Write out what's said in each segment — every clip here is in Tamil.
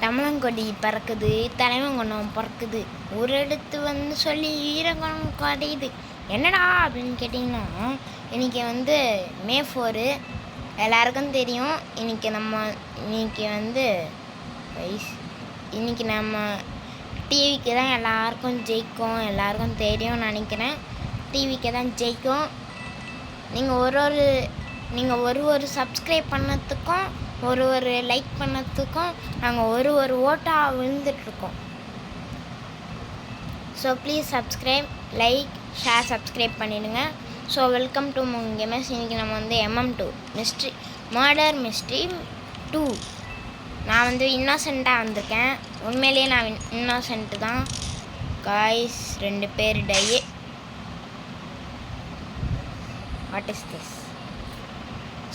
தமிழங்கொடி பறக்குது, தலைவங்குணம் பறக்குது, ஒரு இடத்து வந்து சொல்லி ஈரங்குணம் குறையுது. என்னடா அப்படின்னு கேட்டிங்கன்னா, இன்றைக்கி மே 4 எல்லாருக்கும் தெரியும். இன்றைக்கி நம்ம டிவிக்கு தான் எல்லாருக்கும் ஜெயிக்கும், எல்லாருக்கும் தெரியும்னு நினைக்கிறேன். டிவிக்கு தான் ஜெயிக்கும். நீங்கள் ஒரு சப்ஸ்கிரைப் பண்ணதுக்கும் ஒரு லைக் பண்ணதுக்கும் நாங்கள் ஒரு ஓட்டாக விழுந்துட்டுருக்கோம். So please subscribe, like, share, subscribe பண்ணிடுங்க. So welcome to Moon gamers. இன்றைக்கி நம்ம MM2 மிஸ்ட்ரி மர்டர் மிஸ்ட்ரி 2. நான் இன்னோசென்ட்டாக வந்திருக்கேன். உண்மையிலேயே நான் இன்னோசென்ட்டு தான் காய்ஸ். 2 பேர் டையே. What is this?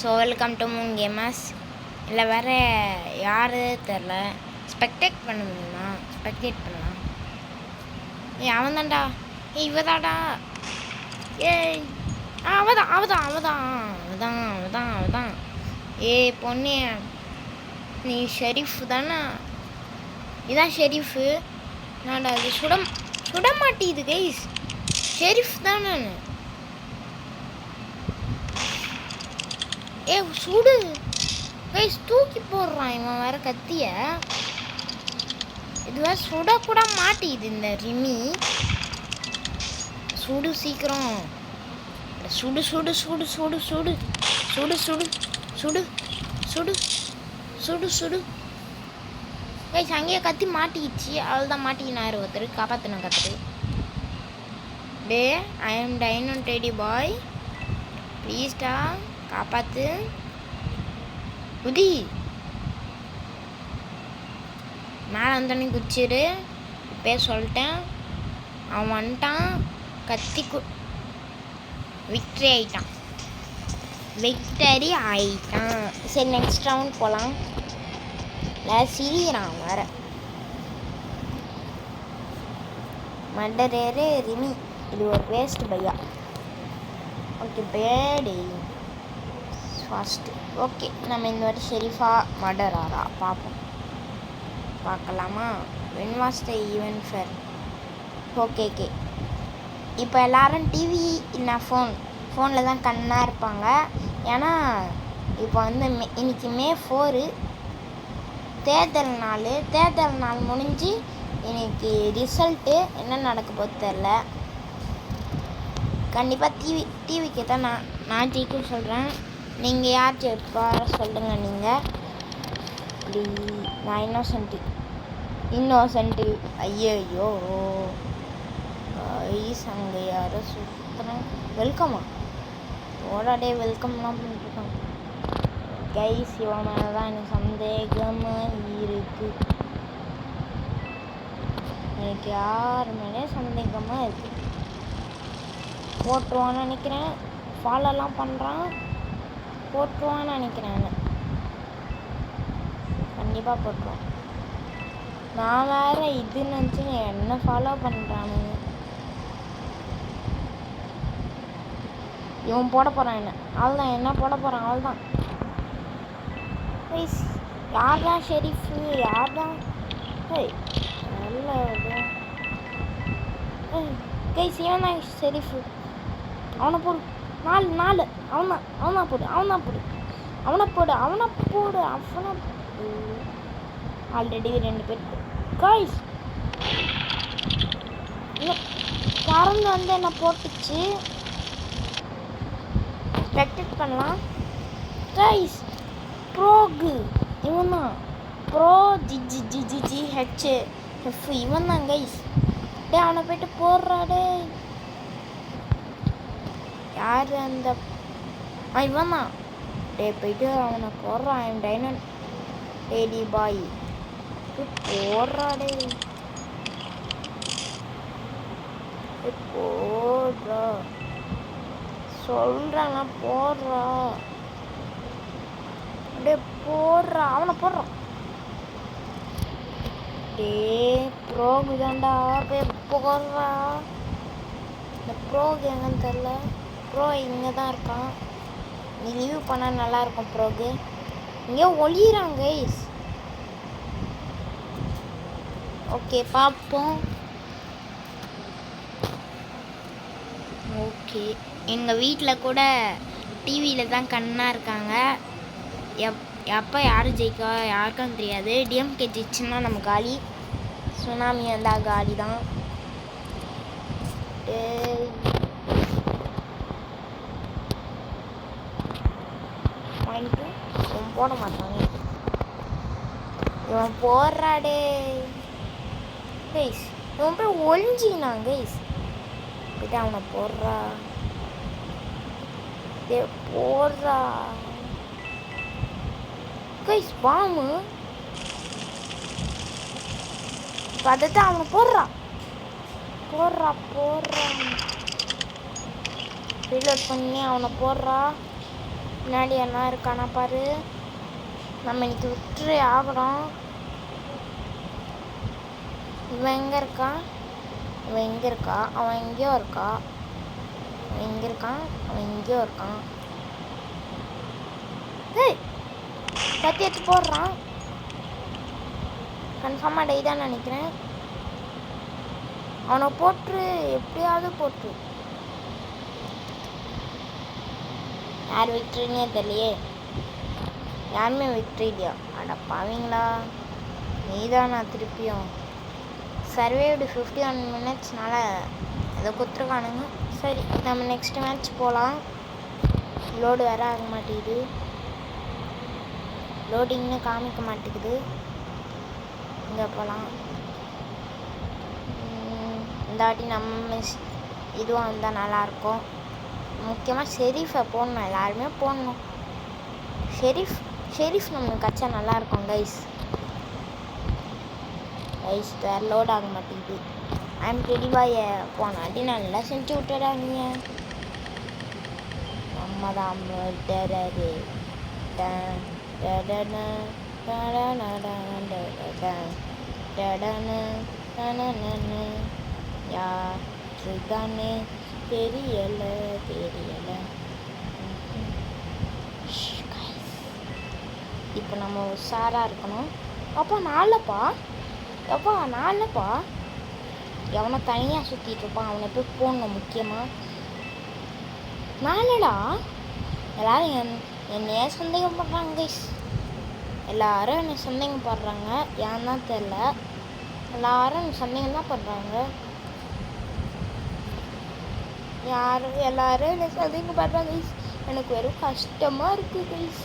So welcome to Moon gamers. இல்லை வேறு யார் தெரில. ஸ்பெக்டேட் பண்ணலாம். அவன் தான்டா. இவதாடா. அவதான். பொண்ணு, நீ ஷெரீஃப் தானே? இதான் ஷெரீஃபு. நான்டா அது சுட மாட்டேது கைஸ். ஷெரீஃப் தானே? சுடு கைஸ். தூக்கி போடுறான் இவன் வேற கத்திய. இதுவே சுடக்கூட மாட்டேது இந்த ரிமி. சுடு சீக்கிரம். சுடு கைஸ். அங்கேயே கத்தி மாட்டிக்கிச்சு. அவள் தான் மாட்டிக்கினாரு ஒருத்தர். காப்பாற்றின கத்துரு. டே ஐ எம் டைனோ டெடி பாய், ப்ளீஸ்டா காப்பாற்று. உதி மேலே வந்தோடனே குச்சிரு. இப்போ சொல்லிட்டேன். அவன் வந்துட்டான். கத்தி விக்டரி ஆயிட்டான். சரி, நெக்ஸ்ட் ரவுண்ட் போகலாம். சிரிக்கிறான் வேற. மர்டரேரு ரிமி. இது ஒரு வேஸ்ட் பையா. ஓகே பேடி ஃபர்ஸ்ட்டு. ஓகே, நம்ம இந்த வாட்டி ஷெரீஃபா மர்டராரா பார்க்கலாமா? When was the event fair? Okay. இப்போ எல்லோரும் டிவி இல்லை ஃபோனில் தான் கண்ணாக இருப்பாங்க. ஏன்னா இப்போ இன்னைக்கு மே 4 தேர்தல் நாள் முடிஞ்சு இன்னைக்கு ரிசல்ட்டு என்ன நடக்க போது தெரில. கண்டிப்பாக டிவிக்கு தான் நான் ஜெயிக்க சொல்கிறேன். நீங்கள் யார் ஜெயிப்பா சொல்லுங்கள். நீங்கள் நான் இன்னோசென்ட்டு. ஐயோ ஐஸ். அங்கே யாரும் சுற்றுறேன். வெல்கம்மா ஓடாடே. வெல்கம்லாம் பண்ணிட்டுருக்காங்க கைஸ். இவன் மேலே தான் எனக்கு சந்தேகமாக இருக்குது. எனக்கு யார் மேலே சந்தேகமாக இருக்குது. போட்டுருவான்னு நினைக்கிறேன். ஃபாலோலாம் பண்ணுறான். போட்டுருவான்னு நினைக்கிறேன். கண்டிப்பாக போட்டுருவான். நான் வேறு இது நினச்சி என்ன ஃபாலோ பண்ணுறானு. இவன் போட போகிறான் என்ன. அவள்தான் என்ன போட போகிறான். அவள்தான் கைஸ். யார் தான் ஷெரீஃபு? யார் தான்? நல்ல கைஸ். இவன் தான் ஷெரீஃபு. அவனை போடு. 4 அவனை போடு. ஆல்ரெடி 2 பேர் கைஸ். பறந்து என்ன போட்டுச்சு. ஸ்பெக்டேட் பண்ணலாம் கைஸ். ப்ரோகு இவன் தான். ப்ரோ GGGGHF இவன் தான் கைஸ். அவனை போய்ட்டு போடுறாடே. யார் அந்த இவன் தான். போயிட்டு அவனை போடுறான். ஐம் டைனோ டெடி பாய் போடுறாடே. போடுறா சொல்கிறாங்க. போடுறா அவனை போடுறான். ப்ரோகு தான்டா. போடுறா. இந்த ப்ரோகு எங்கன்னு தெரில. ப்ரோ இங்கே தான் இருக்கான். நீ லீவ் பண்ணால் நல்லாயிருக்கும். ப்ரோகு இங்கே ஒளியிறாங்க கைஸ். ஓகே பார்ப்போம். ஓகே, எங்கள் வீட்டில் கூட டிவியில் தான் கண்ணாக இருக்காங்க. எப்போ யார் ஜெயிக்கா யாருக்கும் தெரியாது. டிஎம்கே ஜெயிச்சுன்னா நம்ம காலி, சுனாமி வந்தால் காலி தான். பாயிண்ட்டு இவன் போட மாட்டாங்க. இவன் போடுறாடே கைஸ். இவன் போய் ஒழிஞ்சினான் கைஸ். போய்ட்டு அவனை போடுறா போடுறா கைஸ். பாமு பார்த்துட்டு அவனை போடுறான் ரீலோட் பண்ணி அவனை போடுறா. பின்னாடி என்ன இருக்கானா பாரு. நம்ம இன்னைக்கு விட்டுரு ஆகிறோம். இவன் எங்கே இருக்கான்? அவன் எங்கேயோ இருக்கான். ஏய், கத்தி எடுத்து போடுறான். கன்ஃபார்மாக டை தான் நினைக்கிறேன். அவனை போட்டுரு, எப்படியாவது போட்டுரு. யார் விக்ட்ரினே தெரியலையே. யாருமே விக்ட்ரி இல்லையா? அட பாவீங்களா, நீதான். நான் திருப்பியும் சர்வேடு 51 மினிட்ஸ்னால அதை கொடுத்துருக்கானுங்க. சரி, நம்ம நெக்ஸ்ட் மேட்ச் போகலாம். லோடு வேற ஆக மாட்டேங்குது. லோடிங்னு காமிக்க மாட்டேங்குது. இங்கே போகலாம். இந்த வாட்டி நம்ம இதுவும் வந்தால் நல்லாயிருக்கும். முக்கியமாக ஷெரீஃபை போடணும், எல்லாருமே போடணும். ஷெரீஃப் நம்மளுக்கு கச்சா நல்லாயிருக்கும் கைஸ். வேறு லோட் ஆக மாட்டேங்குது. ஐம் ரெடிபாயை போனாட்டி நல்லா செஞ்சு விட்டுறாங்க. நம்ம தான் டெரரு யாருதானே தெரியலை. இப்போ நம்ம உஷாராக இருக்கணும். அப்போ நான்லப்பா எவனை தனியாக சுற்றிட்டு இருப்பான், அவனை போய் போடணும். முக்கியமாக நாளடா எல்லாரும் என்னையே சந்தேகப்படுறாங்க கைஸ். எல்லாரும் என்னை சந்தேகப்படுறாங்க. ஏன் தான் தெரில. எல்லாரும் என்னை சந்தேகம் தான் பண்ணுறாங்க. எல்லாரும் என்னை சந்தேகப்படுறாங்க கைஸ். எனக்கு ஒரு கஷ்டமாக இருக்குது கைஸ்.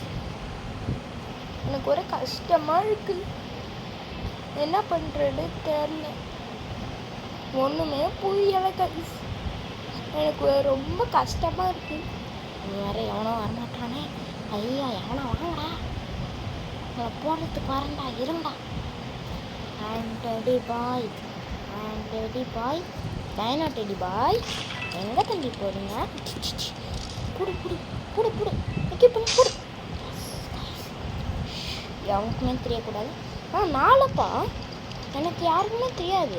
என்ன பண்ணுறது தெரில. ஒன்றுமே புரியலை கைஸ். எனக்கு ரொம்ப கஷ்டமாக இருக்குது. வேறு எவனோ வரமாட்டானே. ஐயா, எவனோ வாங்கடா, நான் போடுறதுக்கு வரேன்டா, இருங்கடா. டெடி பாய் டைனோ டெடி பாய் எங்கே தண்டி போடுங்க? புடு எவனுக்குமே தெரியக்கூடாது. நாளப்பா எனக்கு யாருக்குமே தெரியாது.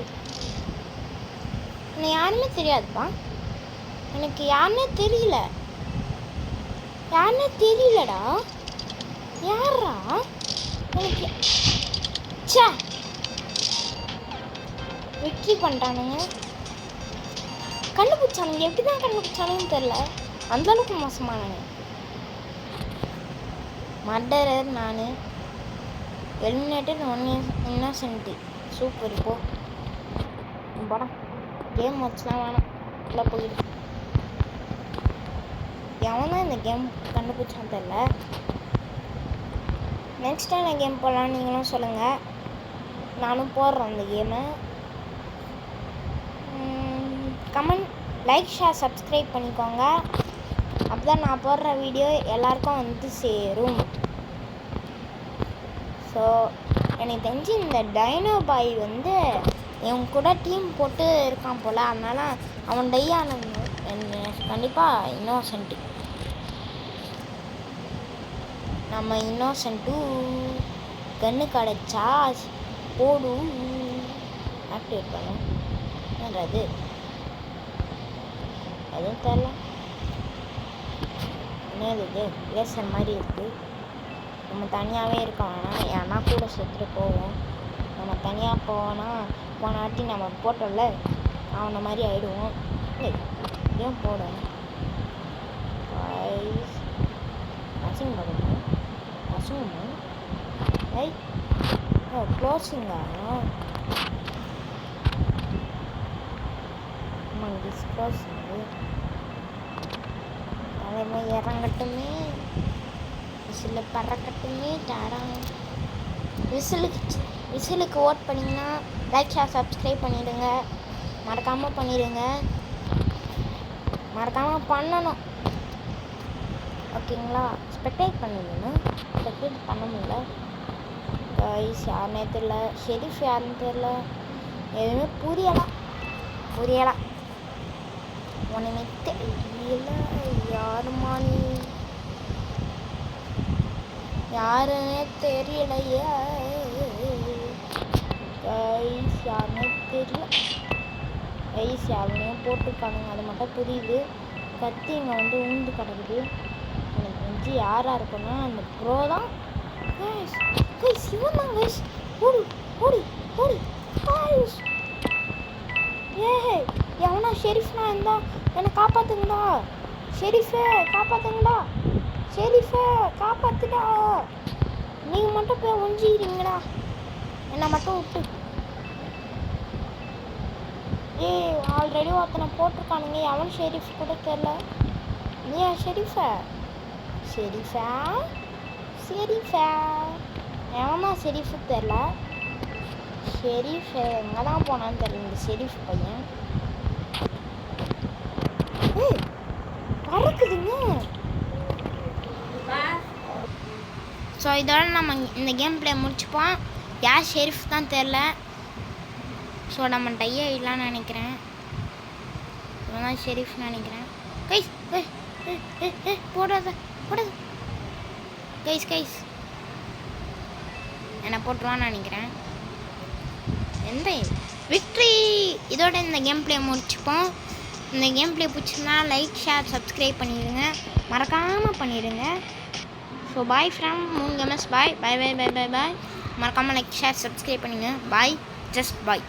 யாருமே தெரியாதுப்பா. எனக்கு யாருன்னே தெரியலடா. யாரா எனக்கு? சே, விக்ட்ரி பண்ணிட்டானுங்க. கண்டுபிடிச்சானுங்க. எப்படி தான் கண்டுபிடிச்சானுன்னு தெரில. அந்தளவுக்கு மோசமானானுங்க. மர்டரர் நான். Eliminated 1 Innocent. சூப்பர். இப்போ படம் கேம் வச்சுலாம் வேணாம். இல்லை போயிடுது. எவனா இந்த கேம் கண்டுபிடிச்சான்னு தெரில. நெக்ஸ்ட் டைம் நான் கேம் போடலான்னு நீங்களும் சொல்லுங்கள். நானும் போடுறேன் அந்த கேமை. கமெண்ட், லைக், ஷேர், சப்ஸ்கிரைப் பண்ணிக்கோங்க. அப்போ தான் நான் போடுற வீடியோ எல்லாருக்கும் வந்து சேரும். ஸோ எனக்கு தெரிஞ்சு இந்த டைனோ பாய் வந்து இவன் கூட டீம் போட்டு இருக்கான் போல். அதனால அவன் டை ஆனது கண்டிப்பாக இன்னோசென்ட்டு. நம்ம இன்னோசென்ட்டு கன்று கிடச்சா போடு ஆக்டிவேட் பண்ணும். என்னது எதுவும் தெரில. என்னது இது? லேசர் மாதிரி இருக்குது. நம்ம தனியாகவே இருக்க வேணாம். ஏன்னா கூட செத்துட்டு போவோம். நம்ம நம்ம தனியாக போன வாட்டி நம்ம போட்டோம்ல அவனை மாதிரி ஆகிடுவோம். ஏன் போட அசிங்கமா ஐ க்ளோஸிங்கா ஆமாங்க டிஸ்க்ளோஸிங்கு தலைமை இறங்கட்டுமே விசிலு பறக்கட்டுமே டாடாங்க. விசிலுக்கு ஓட் பண்ணிங்கன்னா லைக் ஷேர் சப்ஸ்கிரைப் பண்ணிவிடுங்க. மறக்காமல் பண்ணிடுங்க. மறக்காமல் பண்ணணும் ஓகேங்களா. ஸ்பெக்டேட் பண்ணிடுங்க. ஸ்பெக்டேட் பண்ண முடியல கைஸ். யாருன்னே தெரியல. ஷெரீஃப் யாருன்னு தெரியல. எதுவுமே புரியலை ஒன்றுமே தெரியல. யாருமா நீ யாருன்னே தெரியலையே கைஸ். யாருன்னே தெரியல கைஸ். யாருனையும் போட்டுருக்கானுங்க அது மட்டும் புரியுது. கத்தி இங்கே வந்து ஊந்து கிடக்குது. எனக்கு தெரிஞ்சு யாராக இருக்குன்னா அந்த ப்ரோ தான் கைஸ். கைஸ் இவன் தான் கைஸ். ஓடி ஓடி ஓடி கைஸ். எவனா ஷெரீஃப்னா இருந்தா என்னை காப்பாற்றுங்கடா. ஷெரீஃபே காப்பாற்றுங்கடா. ஷெரீஃபே காப்பாற்றுடா. நீங்கள் மட்டும் போய் ஒஞ்சிக்கிறீங்கடா என்னை மட்டும் விட்டு. ஆல்ரெடி ஒருத்தனை போட்டிருக்கானுங்க. எவன் ஷெரீஃப் கூட தெரில. நீயா ஷெரீஃபா எவனா ஷெரீஃபு தெரில. ஷெரீஃப் எங்கே தான் போனான்னு தெரியல இந்த ஷெரீஃப் பையன். பறக்குதுங்க. ஸோ இதோட நம்ம இந்த கேம் பிளே முடிச்சுப்போம். யார் ஷெரீஃப் தான் தெரில. ஸோ நம்ம டைய இல்லைன்னு நினைக்கிறேன். இவன் தான் ஷெரீஃப்னு நினைக்கிறேன். கைஸ் போடாத கைஸ் என்ன போட்டுருவான்னு நினைக்கிறேன். எந்த விக்ட்ரி. இதோட இந்த கேம் பிளே முடிச்சுப்போம். இந்த கேம் பிளே பிடிச்சிருந்தா லைக் ஷேர் சப்ஸ்கிரைப் பண்ணிடுங்க. மறக்காமல் பண்ணிடுங்க. So bye from Moon gamers. Bye bye bye bye bye bye. மறக்காமல் லைக் ஷேர் சப்ஸ்கிரைப் பண்ணுங்க. பாய். ஜஸ்ட் பாய்.